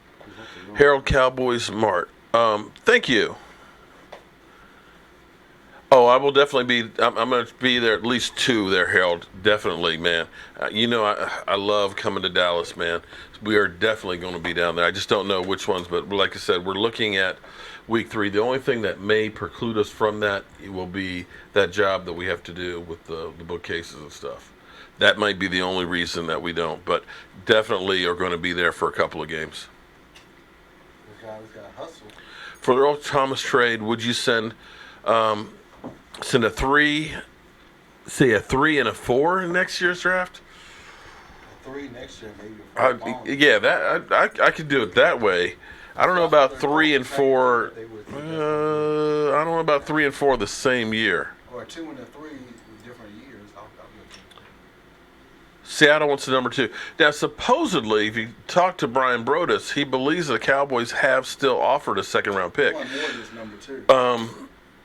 Harold Cowboys Mart. Thank you. Oh, I will definitely be. I'm going to be there at least 2 there, Harold. Definitely, man. I love coming to Dallas, man. We are definitely going to be down there. I just don't know which ones, but like I said, we're looking at week 3. The only thing that may preclude us from that will be that job that we have to do with the bookcases and stuff. That might be the only reason that we don't, but definitely are going to be there for a couple of games. This guy's got to hustle. For the Earl Thomas trade, would you send a 3 See, a 3 and a 4 in next year's draft. 3 next year, maybe. Yeah, that I could do it that way. I don't know about 3 and 4. I don't know about 3 and 4 the same year. Or 2 and a 3 with different years. I'll Seattle wants the number 2. Now, supposedly, if you talk to Brian Broaddus, he believes the Cowboys have still offered a second-round pick. One more is number 2.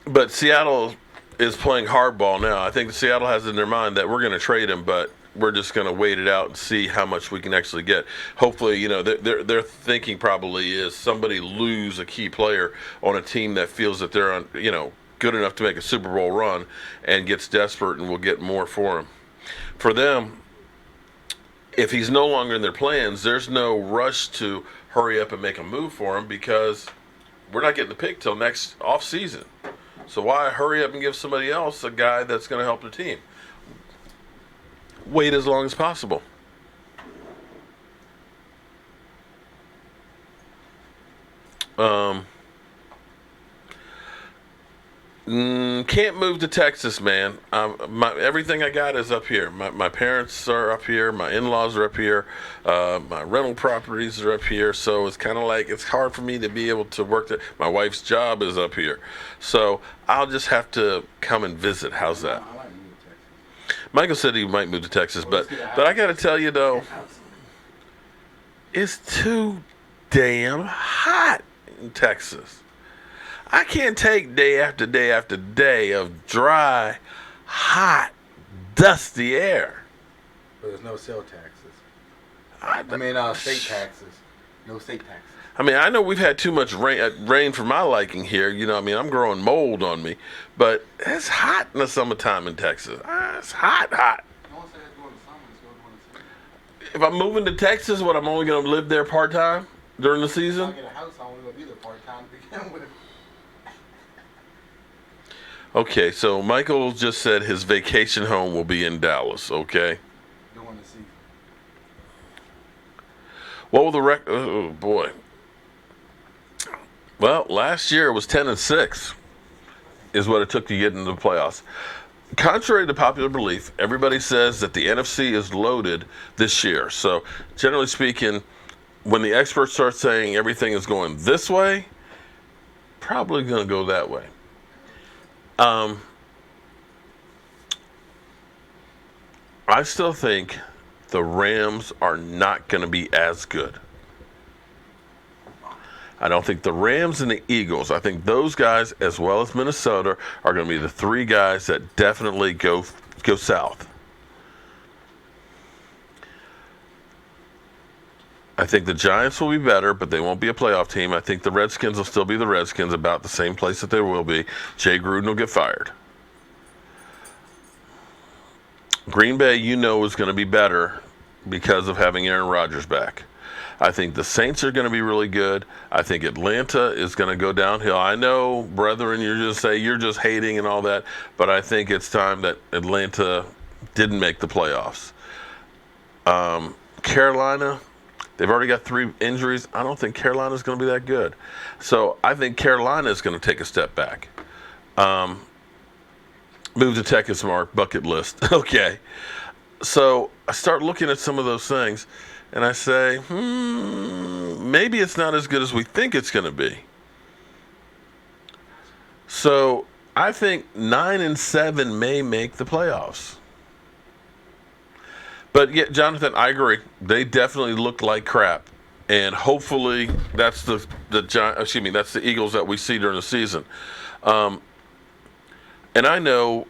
But Seattle is playing hardball now. I think Seattle has in their mind that we're going to trade him, but we're just going to wait it out and see how much we can actually get. Hopefully, their thinking probably is somebody lose a key player on a team that feels that they're good enough to make a Super Bowl run and gets desperate and will get more for him. For them, if he's no longer in their plans, there's no rush to hurry up and make a move for him because we're not getting the pick till next off season. So why hurry up and give somebody else a guy that's going to help the team? Wait as long as possible. Can't move to Texas, man. Everything I got is up here. My parents are up here. My in-laws are up here. My rental properties are up here. So it's kind of like it's hard for me to be able to work there. My wife's job is up here. So I'll just have to come and visit. How's that? I like moving to Texas. Michael said he might move to Texas, but I got to tell you, though, it's too damn hot in Texas. I can't take day after day after day of dry, hot, dusty air. But there's no sales taxes. State taxes. No state taxes. I mean, I know we've had too much rain for my liking here. I'm growing mold on me. But it's hot in the summertime in Texas. It's hot. No one said it's going to summer. It's going to the season. If I'm moving to Texas, I'm only going to live there part-time during the season? If I get a house, I'm only going to be there part-time to begin with. Okay, so Michael just said his vacation home will be in Dallas, okay? During the season. What will the record? Oh, boy. Well, last year it was 10-6 is what it took to get into the playoffs. Contrary to popular belief, everybody says that the NFC is loaded this year. So, generally speaking, when the experts start saying everything is going this way, probably going to go that way. I still think the Rams are not going to be as good. I don't think the Rams and the Eagles, I think those guys, as well as Minnesota, are going to be the 3 guys that definitely go south. I think the Giants will be better, but they won't be a playoff team. I think the Redskins will still be the Redskins, about the same place that they will be. Jay Gruden will get fired. Green Bay, is going to be better because of having Aaron Rodgers back. I think the Saints are going to be really good. I think Atlanta is going to go downhill. I know, brethren, you're just hating and all that, but I think it's time that Atlanta didn't make the playoffs. Carolina, they've already got 3 injuries. I don't think Carolina's going to be that good. So I think Carolina is going to take a step back. Move to Texas, Mark, bucket list. Okay. So I start looking at some of those things, and I say, maybe it's not as good as we think it's going to be. So I think 9-7 may make the playoffs. But yeah, Jonathan, I agree. They definitely look like crap, and hopefully that's the Eagles that we see during the season. And I know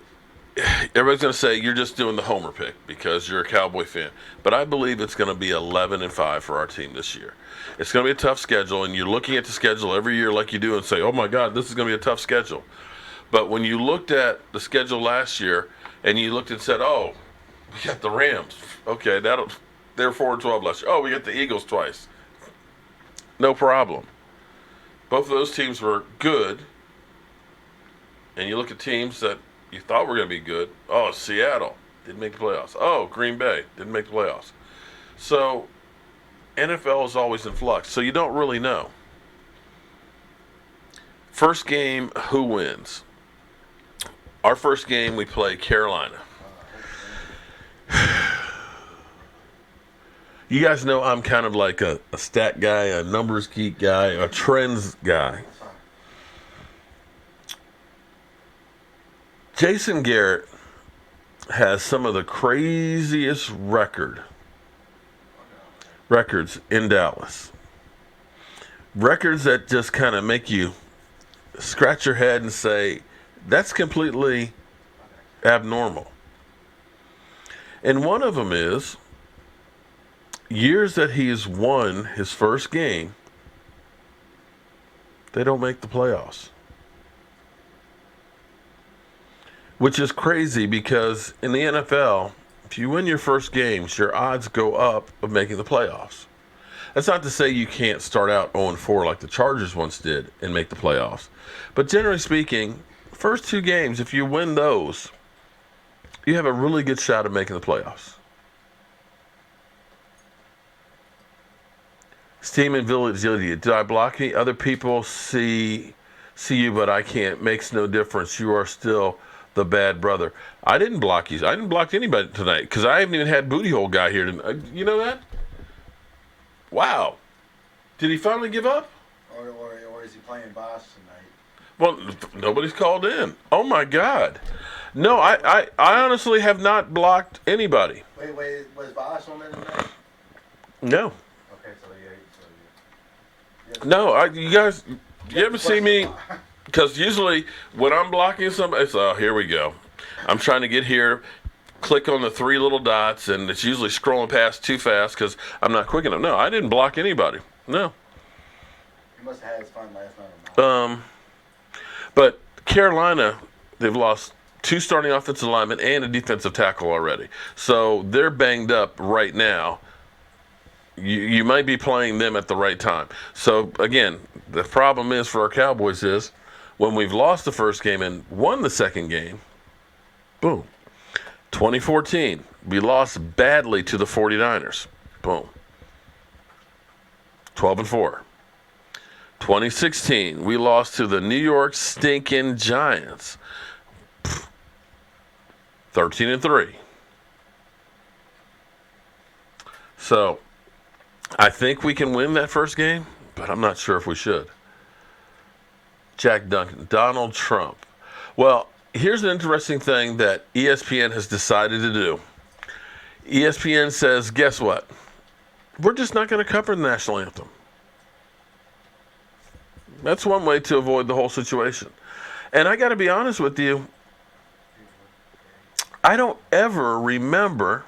everybody's going to say you're just doing the homer pick because you're a Cowboy fan, but I believe it's going to be 11-5 for our team this year. It's going to be a tough schedule, and you're looking at the schedule every year like you do and say, oh my God, this is going to be a tough schedule. But when you looked at the schedule last year and you looked and said, oh, we got the Rams. Okay, they're 4-12 last year. Oh, we got the Eagles twice. No problem. Both of those teams were good. And you look at teams that you thought were going to be good. Oh, Seattle didn't make the playoffs. Oh, Green Bay didn't make the playoffs. So NFL is always in flux. So you don't really know. First game, who wins? Our first game, we play Carolina. You guys know I'm kind of like a stat guy, a numbers geek guy, a trends guy. Jason Garrett has some of the craziest records in Dallas. Records that just kind of make you scratch your head and say, that's completely abnormal. And one of them is years that he's won his first game, they don't make the playoffs. Which is crazy because in the NFL, if you win your first games, your odds go up of making the playoffs. That's not to say you can't start out 0-4 like the Chargers once did and make the playoffs. But generally speaking, first 2 games, if you win those, you have a really good shot at making the playoffs. Steam and Village, did I block me? Other people see you, but I can't. Makes no difference. You are still the bad brother. I didn't block you. I didn't block anybody tonight because I haven't even had Booty Hole guy here tonight. You know that? Wow. Did he finally give up? Or is he playing boss tonight? Well, nobody's called in. Oh, my God. No, I honestly have not blocked anybody. Wait, was boss on there tonight? No. Okay, so yeah. No, you guys, you ever see me? Because usually when I'm blocking somebody, it's, oh, here we go. I'm trying to get here, click on the 3 little dots, and it's usually scrolling past too fast because I'm not quick enough. No, I didn't block anybody. No. You must have had his fun last night. But Carolina, they've lost 2 starting offensive linemen and a defensive tackle already. So they're banged up right now. You might be playing them at the right time. So, again, the problem is for our Cowboys is when we've lost the first game and won the second game, boom. 2014, we lost badly to the 49ers. Boom. 12-4. 2016, we lost to the New York stinking Giants. 13-3. So, I think we can win that first game, but I'm not sure if we should. Jack Duncan, Donald Trump. Well, here's an interesting thing that ESPN has decided to do. ESPN says, guess what? We're just not going to cover the national anthem. That's one way to avoid the whole situation. And I got to be honest with you, I don't ever remember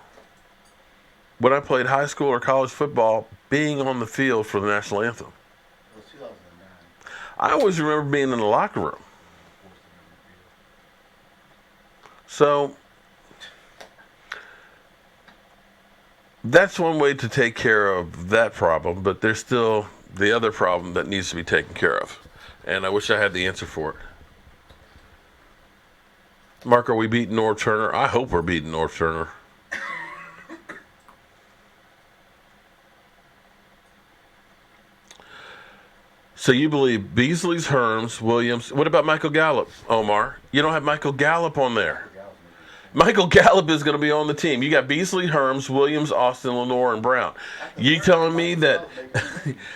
when I played high school or college football being on the field for the national anthem. It was 2009. I always remember being in the locker room. So that's one way to take care of that problem, but there's still the other problem that needs to be taken care of. And I wish I had the answer for it. Mark, are we beating North Turner? I hope we're beating North Turner. So you believe Beasley's, Herms, Williams. What about Michael Gallup, Omar? You don't have Michael Gallup on there. Michael Gallup is going to be on the team. You got Beasley, Herms, Williams, Austin, Lenore, and Brown. You telling me that?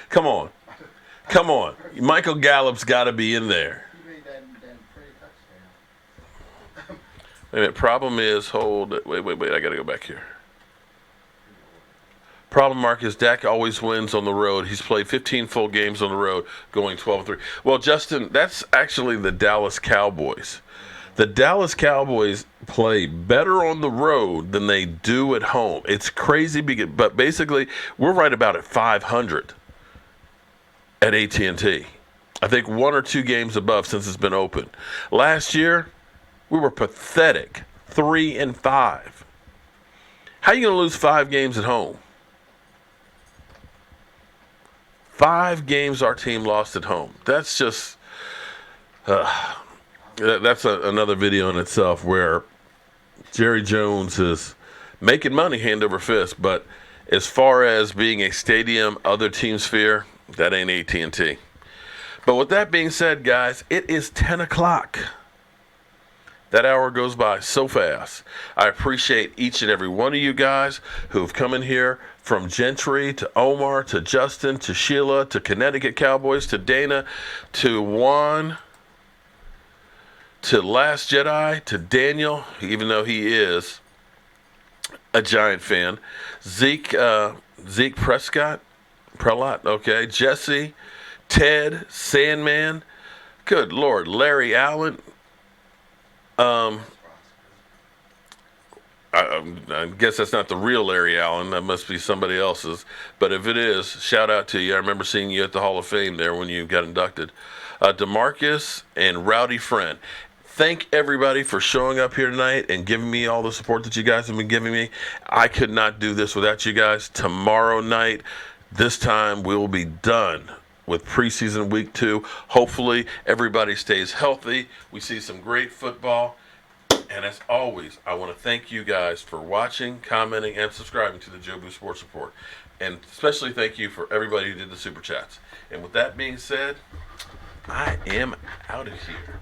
Come on. Michael Gallup's got to be in there. Wait a minute. Problem is, wait. I got to go back here. Problem, Mark, is Dak always wins on the road. He's played 15 full games on the road, going 12-3. Well, Justin, that's actually the Dallas Cowboys. The Dallas Cowboys play better on the road than they do at home. It's crazy, but basically, we're right about at 500 at AT&T. I think 1 or 2 games above since it's been open. Last year, we were pathetic, 3-5. How are you going to lose 5 games at home? 5 games our team lost at home. That's just, that's another video in itself where Jerry Jones is making money hand over fist. But as far as being a stadium other teams fear, that ain't AT&T. But with that being said, guys, it is 10 o'clock. That hour goes by so fast. I appreciate each and every one of you guys who have come in here from Gentry to Omar to Justin to Sheila to Connecticut Cowboys to Dana to Juan to Last Jedi to Daniel, even though he is a Giant fan. Zeke Prescott, Prelot, okay. Jesse, Ted, Sandman, good Lord, Larry Allen. I guess that's not the real Larry Allen. That must be somebody else's. But if it is, shout out to you. I remember seeing you at the Hall of Fame there when you got inducted. DeMarcus and Rowdy Friend. Thank everybody for showing up here tonight and giving me all the support that you guys have been giving me. I could not do this without you guys. Tomorrow night, this time, we will be done with preseason week 2. Hopefully, everybody stays healthy. We see some great football. And as always, I want to thank you guys for watching, commenting, and subscribing to the Jobu Sports Report. And especially thank you for everybody who did the Super Chats. And with that being said, I am out of here.